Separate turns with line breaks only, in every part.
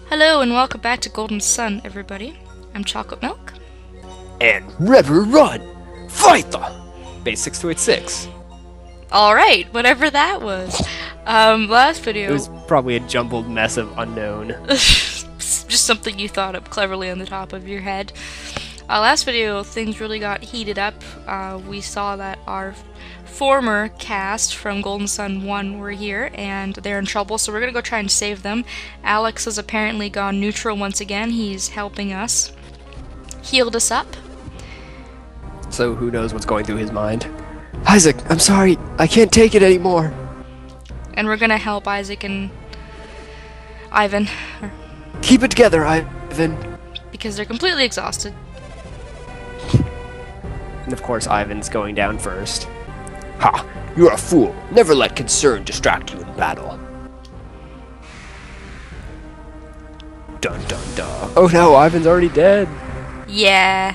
Hello and welcome back to Golden Sun, everybody. I'm Chocolate Milk.
And River Run! Fight the Bass6286.
Alright, whatever that was. Last
It
video...
was probably a jumbled mess of unknown.
just something you thought up cleverly on the top of your head. Last video, things really got heated up. We saw that our former cast from Golden Sun 1 were here, and they're in trouble, so we're gonna go try and save them. Alex has apparently gone neutral once again. He's helping us. Healed us up.
So who knows what's going through his mind. Isaac, I'm sorry. I can't take it anymore.
And we're gonna help Isaac and Ivan.
Keep it together, Ivan.
Because they're completely exhausted.
And of course, Ivan's going down first. Ha! You're a fool. Never let concern distract you in battle. Dun dun dun. Oh no, Ivan's already dead.
Yeah.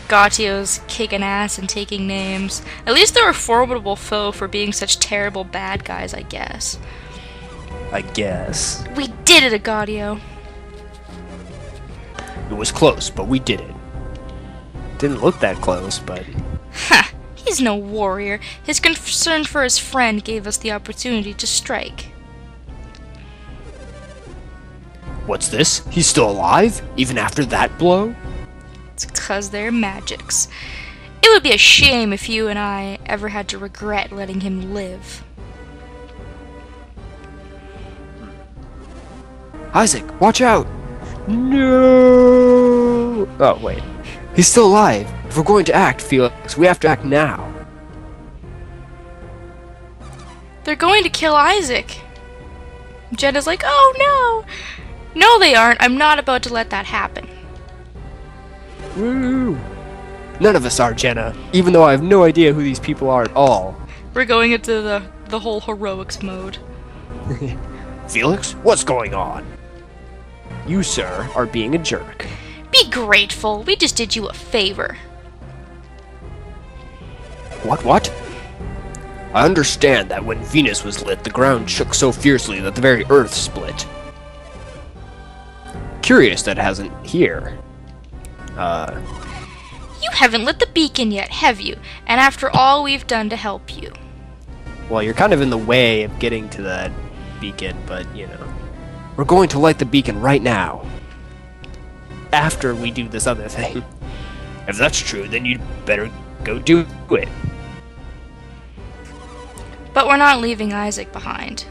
Gautio's kicking ass and taking names. At least they're a formidable foe for being such terrible bad guys, I guess.
I guess.
We did it, Gautio.
It was close, but we did it. Didn't look that close, but...
Ha! He's no warrior. His concern for his friend gave us the opportunity to strike.
What's this? He's still alive? Even after that blow?
It's 'cause they're magics. It would be a shame if you and I ever had to regret letting him live.
Isaac, watch out! No! Oh, wait. He's still alive. If we're going to act, Felix, we have to act now.
They're going to kill Isaac. Jenna's like, oh no! No, they aren't. I'm not about to let that happen.
Woo! None of us are, Jenna, even though I have no idea who these people are at all.
We're going into the whole heroics mode.
Felix, what's going on? You, sir, are being a jerk.
Be grateful. We just did you a favor.
What? I understand that when Venus was lit, the ground shook so fiercely that the very earth split. Curious that it hasn't here.
You haven't lit the beacon yet, have you? And after all we've done to help you.
Well, you're kind of in the way of getting to that beacon, but, you know. We're going to light the beacon right now. After we do this other thing. If that's true, then you'd better go do it.
But we're not leaving Isaac behind.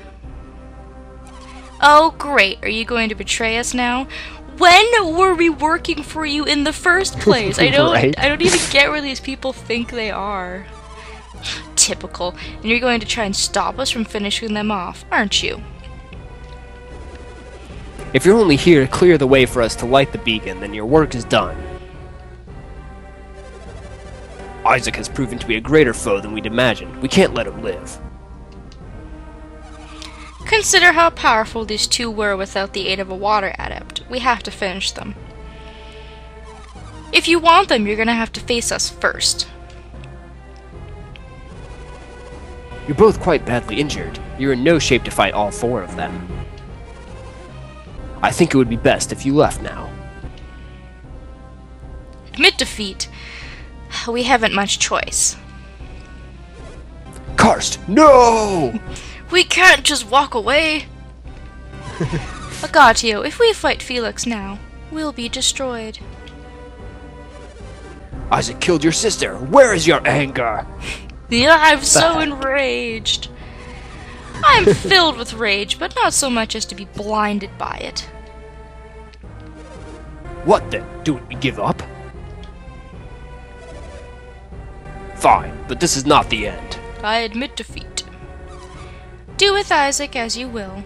Oh, great. Are you going to betray us now? When were we working for you in the first place? I don't even get where these people think they are. Typical. And you're going to try and stop us from finishing them off, aren't you?
If you're only here to clear the way for us to light the beacon, then your work is done. Isaac has proven to be a greater foe than we'd imagined. We can't let him live.
Consider how powerful these two were without the aid of a water adept. We have to finish them. If you want them, you're gonna have to face us first.
You're both quite badly injured. You're in no shape to fight all four of them. I think it would be best if you left now.
Admit defeat. We haven't much choice.
Karst, no!
We can't just walk away! Agatio, if we fight Felix now, we'll be destroyed.
Isaac killed your sister. Where is your anger?
Yeah, I'm so enraged. I'm filled with rage, but not so much as to be blinded by it.
What then? Do we give up? Fine, but this is not the end.
I admit defeat. Do with Isaac as you will.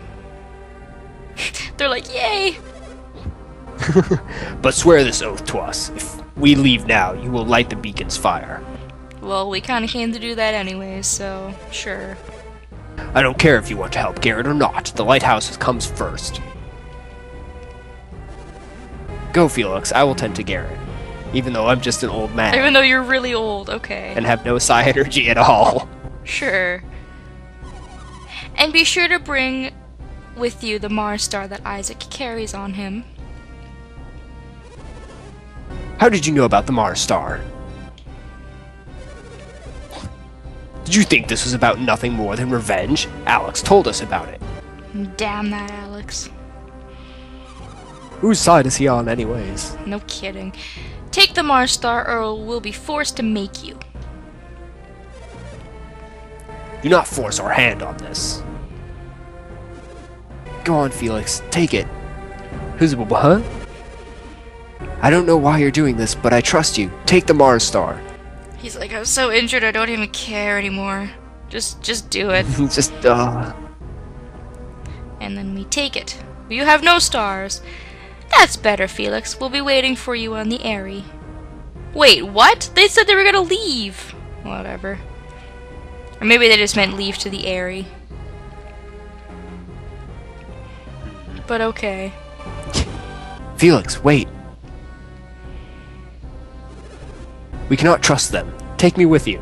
They're like, yay!
But swear this oath to us. If we leave now, you will light the beacon's fire.
Well, we kinda came to do that anyways, so sure.
I don't care if you want to help Garrett or not. The lighthouse comes first. Go, Felix. I will tend to Garrett. Even though I'm just an old man.
Even though you're really old, okay.
And have no psi energy at all.
Sure. And be sure to bring with you the Mars star that Isaac carries on him.
How did you know about the Mars star? Did you think this was about nothing more than revenge? Alex told us about it.
Damn that Alex.
Whose side is he on anyways?
No kidding. Take the Mars star or we'll be forced to make you.
Do not force our hand on this. Go on, Felix. Take it. Huh? I don't know why you're doing this, but I trust you. Take the Mars star.
He's like, I'm so injured I don't even care anymore. Just do it.
Just,
And then we take it. You have no stars. That's better, Felix. We'll be waiting for you on the Airy. Wait, what? They said they were gonna leave. Whatever. Or maybe they just meant leave to the Airy. But okay.
Felix, wait. We cannot trust them. Take me with you.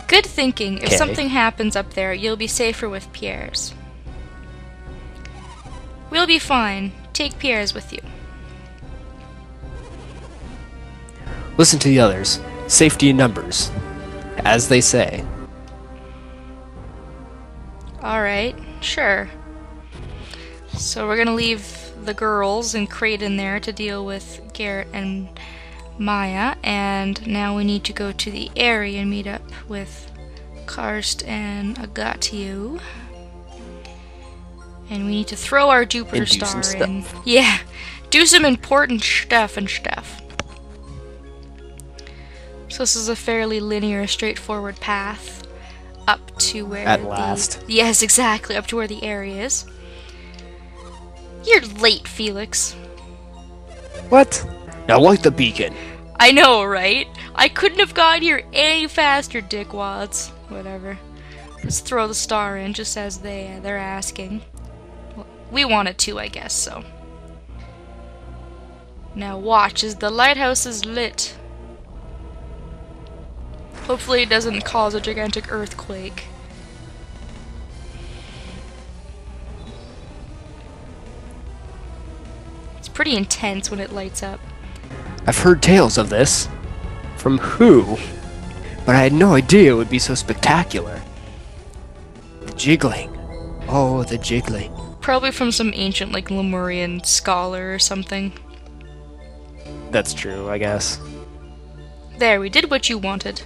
Good thinking. If
Okay.
something happens up there, you'll be safer with Pierre's. We'll be fine. Take Pierre's with you.
Listen to the others. Safety in numbers. As they say.
Alright, sure. So we're gonna leave the girls and Crate in there to deal with Garrett and Maya, and now we need to go to the Airy and meet up with Karst and Agatio. And we need to throw our Jupiter
And do
star
some
in.
stuff.
Yeah, do some important stuff and stuff. So this is a fairly linear, straightforward path up to where
At last.
Yes, exactly, up to where the Airy is. You're late, Felix.
What? Now light the beacon.
I know, right? I couldn't have got here any faster, dickwads. Whatever. Let's throw the star in just as they're asking. Well, we wanted to, I guess, so. Now watch as the lighthouse is lit. Hopefully it doesn't cause a gigantic earthquake. It's pretty intense when it lights up.
I've heard tales of this. From who? But I had no idea it would be so spectacular. The jiggling. Oh, the jiggling.
Probably from some ancient, like, Lemurian scholar or something.
That's true, I guess.
There, we did what you wanted.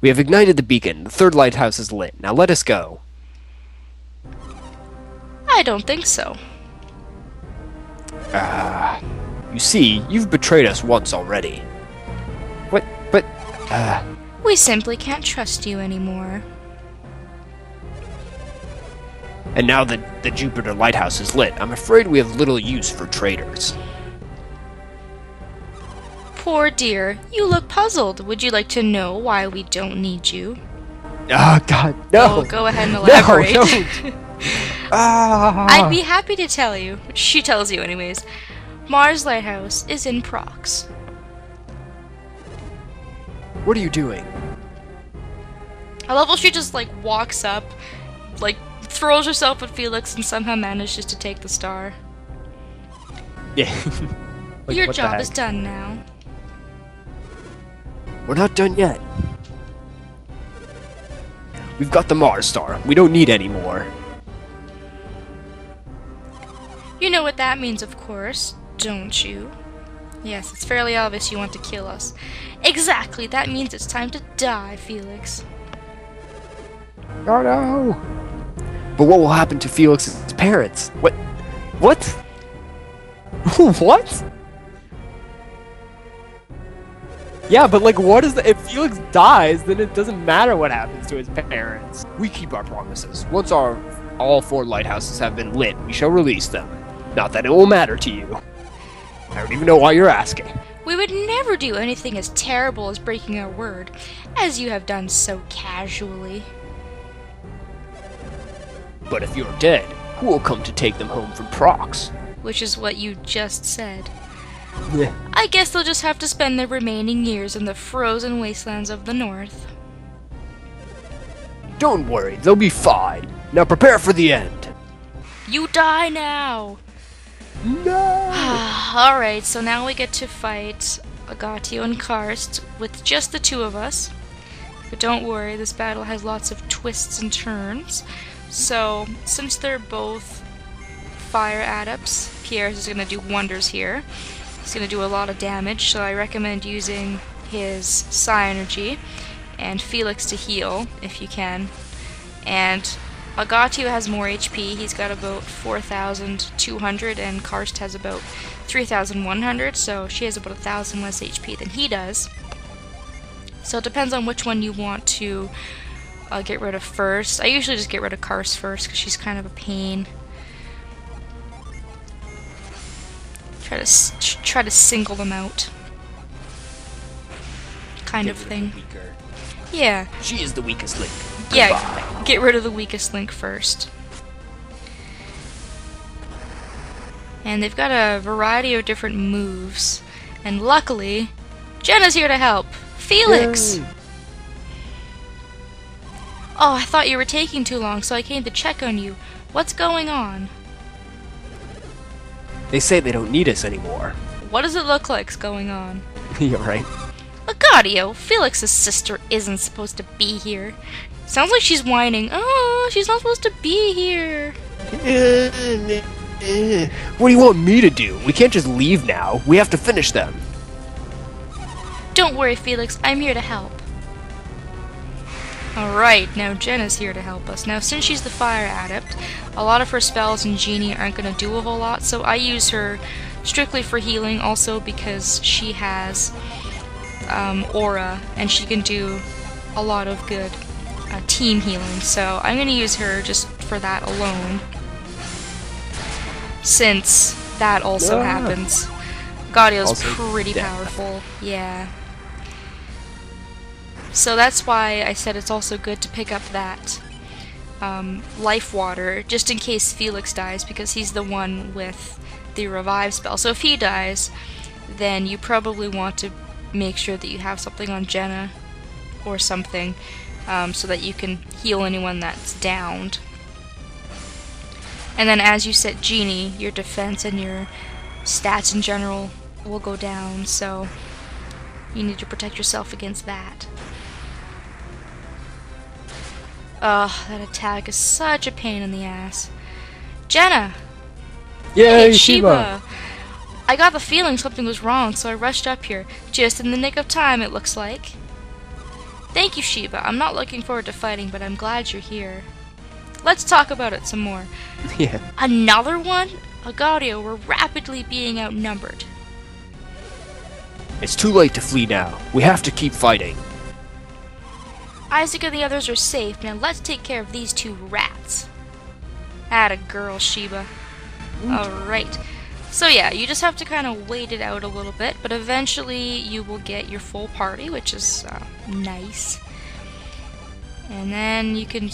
We have ignited the beacon. The third lighthouse is lit. Now let us go.
I don't think so.
You see, you've betrayed us once already. What? But,
We simply can't trust you anymore.
And now that the Jupiter lighthouse is lit, I'm afraid we have little use for traitors.
Poor dear, you look puzzled. Would you like to know why we don't need you?
Oh, God, no!
Oh, go ahead and elaborate.
No, don't!
I'd be happy to tell you. She tells you anyways. Mars Lighthouse is in Prox.
What are you doing?
I love how she just, like, walks up, like, throws herself at Felix and somehow manages to take the star.
Yeah. Like,
Your
what the
job
heck?
is done now.
We're not done yet. We've got the Mars star. We don't need any more.
You know what that means, of course, don't you? Yes, it's fairly obvious you want to kill us. Exactly, that means it's time to die, Felix.
Oh no! But what will happen to Felix's parents? What? What? What? Yeah, but like, what is the— if Felix dies, then it doesn't matter what happens to his parents. We keep our promises. Once all 4 lighthouses have been lit, we shall release them. Not that it will matter to you. I don't even know why you're asking.
We would never do anything as terrible as breaking our word, as you have done so casually.
But if you're dead, who will come to take them home from Prox?
Which is what you just said.
Yeah.
I guess they'll just have to spend their remaining years in the frozen wastelands of the north.
Don't worry, they'll be fine. Now prepare for the end.
You die now!
No!
Alright, so now we get to fight Agatio and Karst with just the two of us. But don't worry, this battle has lots of twists and turns. So, since they're both fire adepts, Pierre's is going to do wonders here. He's going to do a lot of damage, so I recommend using his Psi Energy and Felix to heal, if you can. And Agatio has more HP. He's got about 4,200, and Karst has about 3,100, so she has about 1,000 less HP than he does. So it depends on which one you want to get rid of first. I usually just get rid of Karst first, because she's kind of a pain. Try to single them out. Kind of thing. Yeah.
She is the weakest link.
Yeah,
Goodbye.
get rid of the weakest link first. And they've got a variety of different moves. And luckily, Jenna's here to help. Felix!
Yay.
Oh, I thought you were taking too long, so I came to check on you. What's going on?
They say they don't need us anymore.
What does it look like's going on?
You're right.
Agatio, Felix's sister isn't supposed to be here. Sounds like she's whining. Oh, she's not supposed to be here.
What do you want me to do? We can't just leave now. We have to finish them.
Don't worry, Felix. I'm here to help. Alright, now Jenna's here to help us. Now, since she's the fire adept, a lot of her spells and Genie aren't going to do a whole lot, so I use her strictly for healing, also because she has aura, and she can do a lot of good team healing, so I'm going to use her just for that alone, since that also happens. Gaudio's pretty powerful, yeah. So that's why I said it's also good to pick up that life water, just in case Felix dies, because he's the one with the revive spell. So if he dies, then you probably want to make sure that you have something on Jenna or something, so that you can heal anyone that's downed. And then as you set Genie, your defense and your stats in general will go down, so you need to protect yourself against that. Ugh, that attack is such a pain in the ass. Jenna!
Yay,
Hey,
Sheba!
I got the feeling something was wrong, so I rushed up here. Just in the nick of time, it looks like. Thank you, Sheba. I'm not looking forward to fighting, but I'm glad you're here. Let's talk about it some more.
Yeah.
Another one? Agatio, we're rapidly being outnumbered.
It's too late to flee now. We have to keep fighting.
Isaac and the others are safe. Now let's take care of these two rats. Atta girl, Sheba. Alright. So yeah, you just have to kind of wait it out a little bit, but eventually you will get your full party, which is nice. And then you can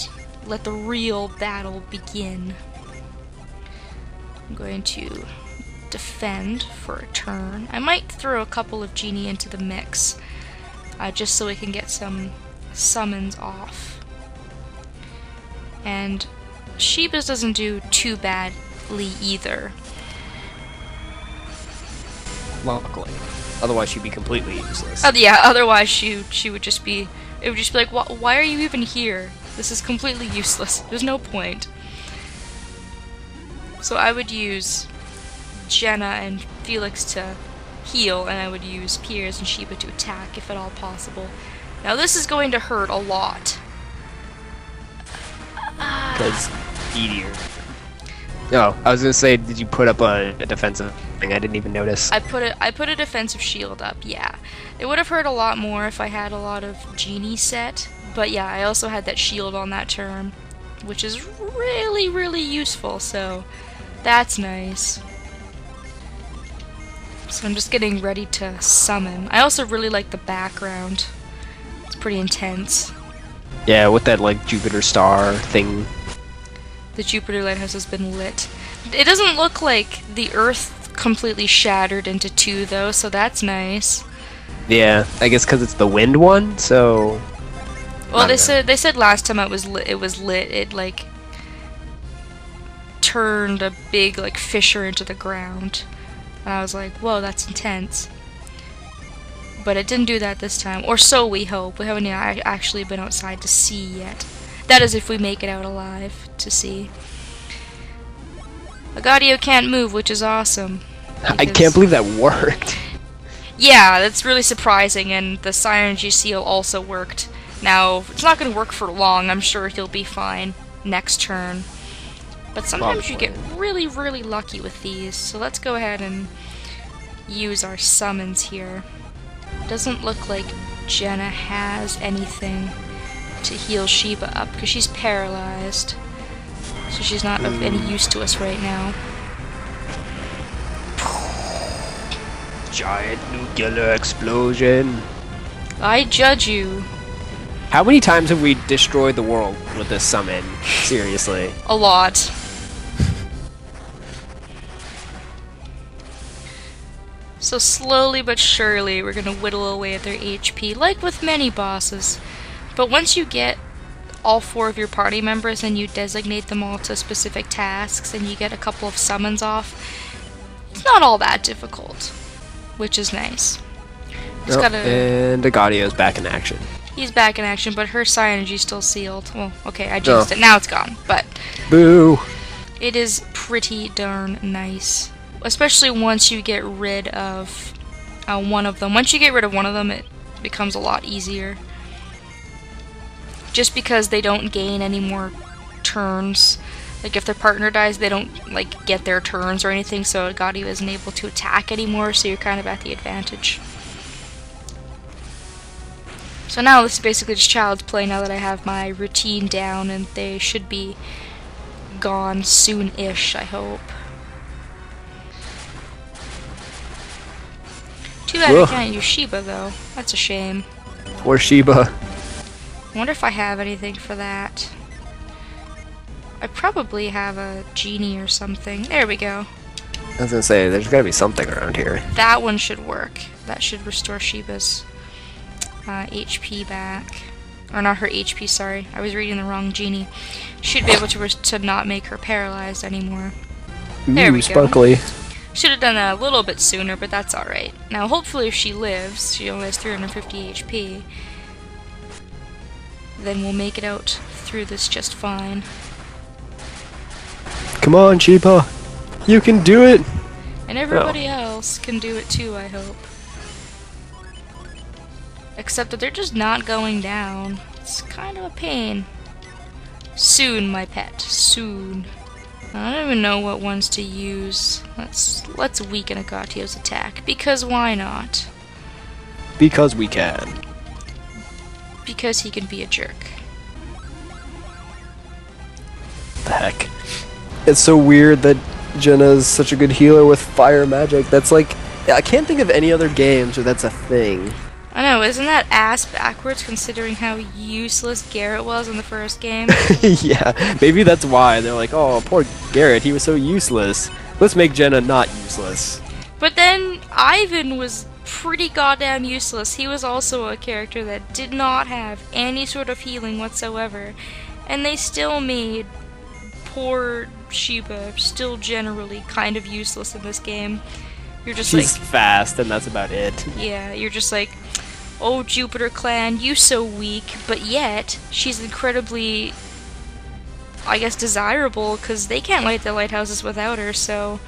let the real battle begin. I'm going to defend for a turn. I might throw a couple of Genie into the mix, just so we can get some summons off. And Sheba's doesn't do too badly either.
Luckily. Otherwise she'd be completely useless.
Yeah, otherwise she would just be, it would just be like, why are you even here? This is completely useless. There's no point. So I would use Jenna and Felix to heal, and I would use Piers and Sheba to attack if at all possible. Now this is going to hurt a lot.
Because meteor. No, I was gonna say, did you put up a defensive thing? I didn't even notice.
I put a defensive shield up, yeah. It would have hurt a lot more if I had a lot of Genie set, but yeah, I also had that shield on that turn, which is really, really useful, so that's nice. So I'm just getting ready to summon. I also really like the background. It's pretty intense.
Yeah, with that, like, Jupiter star thing.
The Jupiter Lighthouse has been lit. It doesn't look like the Earth completely shattered into two, though, so that's nice.
Yeah, I guess because it's the wind one, so...
Well, they said last time it was lit. It like turned a big like fissure into the ground. And I was like, whoa, that's intense. But it didn't do that this time, or so we hope. We haven't actually been outside to see yet. That is if we make it out alive to see. Agadio can't move, which is awesome.
I can't believe that worked.
Yeah, that's really surprising, and the Synergy Seal also worked. Now, it's not going to work for long. I'm sure he'll be fine next turn. But sometimes you get really, really lucky with these. So let's go ahead and use our summons here. Doesn't look like Jenna has anything to heal Sheba up, because she's paralyzed. So she's not of any use to us right now.
Giant nuclear explosion.
I judge you.
How many times have we destroyed the world with this summon? Seriously.
A lot. So slowly but surely we're gonna whittle away at their HP, like with many bosses. But once you get all 4 of your party members and you designate them all to specific tasks and you get a couple of summons off, it's not all that difficult, which is nice.
And Agadio's back in action.
He's back in action, but her psi energy's still sealed. Well, okay, I jinxed it. Now it's gone, but
boo!
It is pretty darn nice. Especially once you get rid of one of them. Once you get rid of one of them, it becomes a lot easier. Just because they don't gain any more turns. Like, if their partner dies, they don't, like, get their turns or anything, so Agadio isn't able to attack anymore, so you're kind of at the advantage. So now this is basically just child's play now that I have my routine down, and they should be gone soon-ish, I hope. Too bad I can't use Sheba, though. That's a shame.
Poor Sheba.
I wonder if I have anything for that. I probably have a genie or something. There we go.
I was gonna say, there's gotta be something around here.
That one should work. That should restore Sheba's HP back. Or not her HP, sorry. I was reading the wrong genie. Should be able to not make her paralyzed anymore. There we
Sparkly.
go. Should have done that a little bit sooner, but that's alright. Now, hopefully if she lives, she only has 350 HP, then we'll make it out through this just fine.
Come on, Sheba! You can do it!
And everybody else can do it too, I hope. Except that they're just not going down. It's kind of a pain. Soon, my pet. Soon. I don't even know what ones to use. Let's weaken Agatio's attack, because why not?
Because we can.
Because he can be a jerk.
The heck. It's so weird that Jenna's such a good healer with fire magic. That's like, I can't think of any other games where that's a thing.
I know, isn't that ass backwards considering how useless Garrett was in the first game?
Yeah, maybe that's why. They're like, oh, poor Garrett, he was so useless. Let's make Jenna not useless.
But then Ivan was pretty goddamn useless. He was also a character that did not have any sort of healing whatsoever. And they still made poor Sheba still generally kind of useless in this game. You're just
She's
like,
fast, and that's about it.
yeah, you're just like, oh, Jupiter Clan, you so weak, but yet, she's incredibly, I guess, desirable, because they can't light the lighthouses without her, so...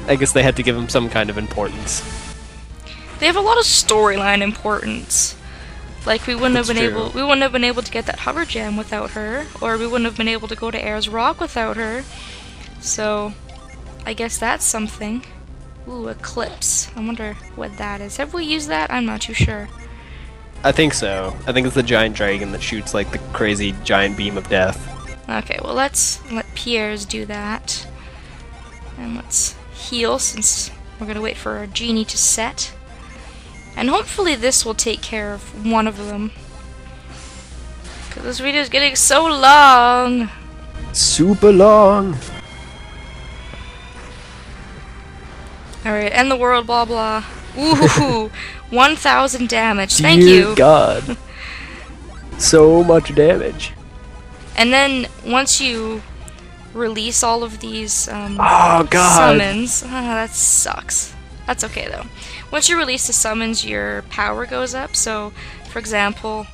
I guess they had to give him some kind of importance.
They have a lot of storyline importance. Like, we wouldn't have been able to get that hover gem without her, or we wouldn't have been able to go to Ayers Rock without her, so I guess that's something. Ooh, Eclipse. I wonder what that is. Have we used that? I'm not too sure.
I think so. I think it's the giant dragon that shoots like the crazy giant beam of death.
Okay, well let's let Pierre's do that. And let's heal since we're gonna wait for our genie to set. And hopefully this will take care of one of them. Because this video is getting so long!
Super long!
Alright, end the world, blah blah. Ooh, 1,000 damage. Thank you.
Dear God. So much damage.
And then once you release all of these
Oh god.
summons. That sucks. That's okay though. Once you release the summons, your power goes up. So, for example,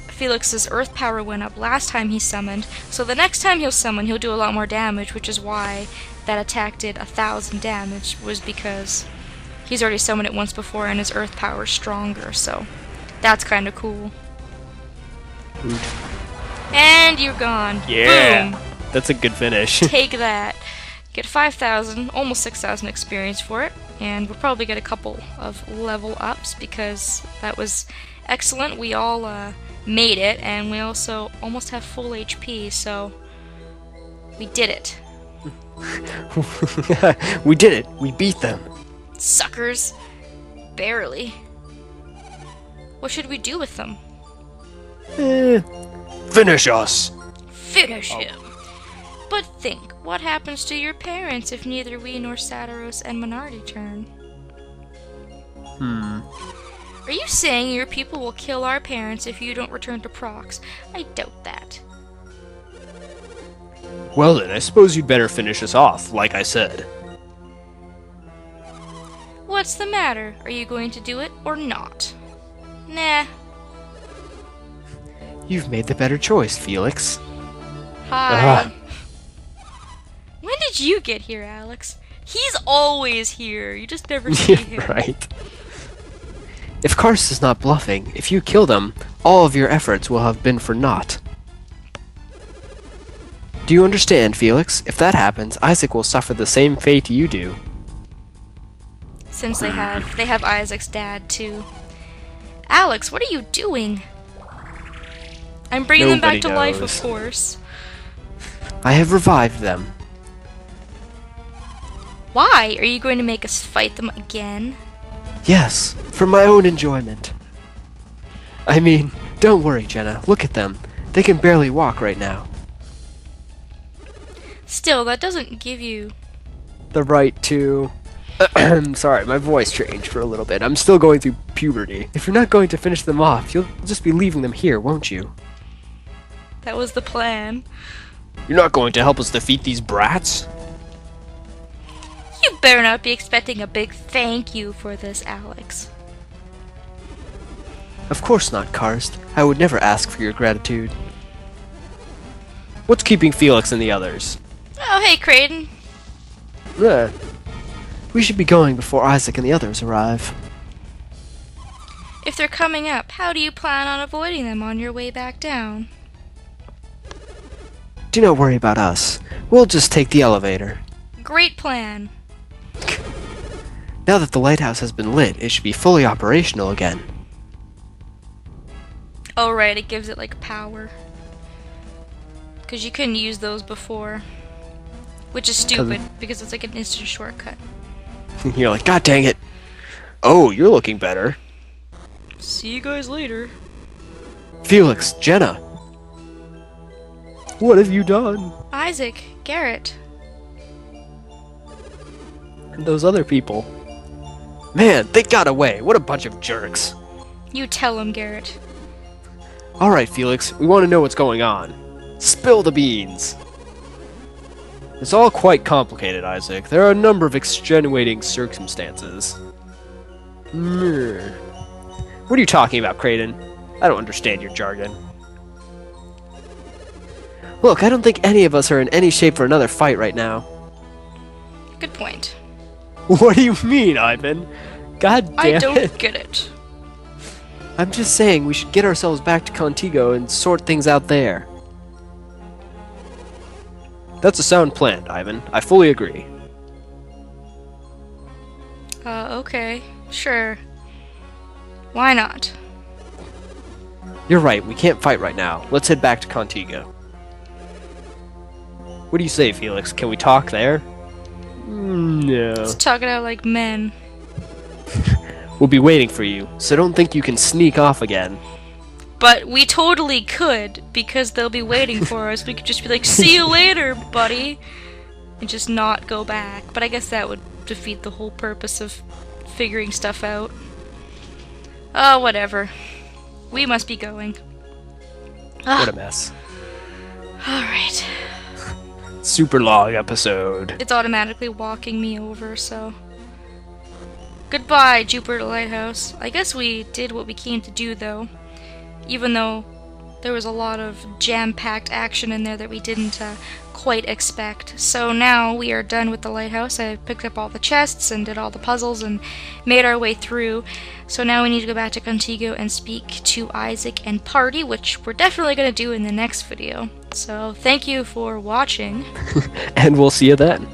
Felix's earth power went up last time he summoned. So the next time he'll summon, he'll do a lot more damage, which is why that attack did 1,000 damage, was because he's already summoned it once before and his earth power is stronger. So that's kind of cool. And you're gone.
Yeah.
Boom.
That's a good finish.
Take that. Get 5,000, almost 6,000 experience for it, and we'll probably get a couple of level ups because that was excellent. We all made it, and we also almost have full HP, so we did it.
We did it. We beat them.
Suckers. Barely. What should we do with them?
Finish us.
Finish him. But think, what happens to your parents if neither we nor Satiros and Minardi turn? Are you saying your people will kill our parents if you don't return to Prox? I doubt that.
Well then, I suppose you'd better finish us off, like I said.
What's the matter? Are you going to do it or not? Nah.
You've made the better choice, Felix.
Hi. When did you get here, Alex? He's always here. You just never see him.
Right. If Karst is not bluffing, if you kill them, all of your efforts will have been for naught. Do you understand, Felix? If that happens, Isaac will suffer the same fate you do.
Since they have Isaac's dad too. Alex, what are you doing? I'm bringing them back to life, of course.
I have revived them.
Why? Are you going to make us fight them again?
Yes, for my own enjoyment. I mean, don't worry, Jenna. Look at them. They can barely walk right now.
Still, that doesn't give you
The right to... Sorry, my voice changed for a little bit. I'm still going through puberty. If you're not going to finish them off, you'll just be leaving them here, won't you?
That was the plan.
You're not going to help us defeat these brats?
You better not be expecting a big thank you for this, Alex.
Of course not, Karst. I would never ask for your gratitude. What's keeping Felix and the others?
Oh, hey, Creighton.
We should be going before Isaac and the others arrive.
If they're coming up, how do you plan on avoiding them on your way back down?
Do not worry about us. We'll just take the elevator.
Great plan.
Now that the lighthouse has been lit, it should be fully operational again.
Oh, right, it gives it, like, power. Because you couldn't use those before. Which is stupid, because it's like an instant shortcut.
You're like, God dang it! Oh, you're looking better.
See you guys later.
Felix, Jenna! What have you done?
Isaac, Garrett.
And those other people. Man, they got away! What a bunch of jerks!
You tell him, Garrett.
Alright, Felix, we want to know what's going on. Spill the beans! It's all quite complicated, Isaac. There are a number of extenuating circumstances. What are you talking about, Creighton? I don't understand your jargon. Look, I don't think any of us are in any shape for another fight right now.
Good point.
What do you mean, Ivan? God damn
I don't
it.
get it.
I'm just saying we should get ourselves back to Contigo and sort things out there. That's a sound plan, Ivan. I fully agree.
Okay. Sure. Why not?
You're right, we can't fight right now. Let's head back to Contigo. What do you say, Felix? Can we talk there? No.
Let's talk it out like men.
We'll be waiting for you, so don't think you can sneak off again.
But we totally could, because they'll be waiting for us. We could just be like, see you later, buddy! And just not go back. But I guess that would defeat the whole purpose of figuring stuff out. Oh, whatever. We must be going.
What a mess.
Alright.
Super long episode.
It's automatically walking me over, so... Goodbye, Jupiter Lighthouse. I guess we did what we came to do, though. Even though there was a lot of jam-packed action in there that we didn't quite expect. So now we are done with the lighthouse. I picked up all the chests and did all the puzzles and made our way through. So now we need to go back to Contigo and speak to Isaac and Party, which we're definitely going to do in the next video. So thank you for watching.
And we'll see you then.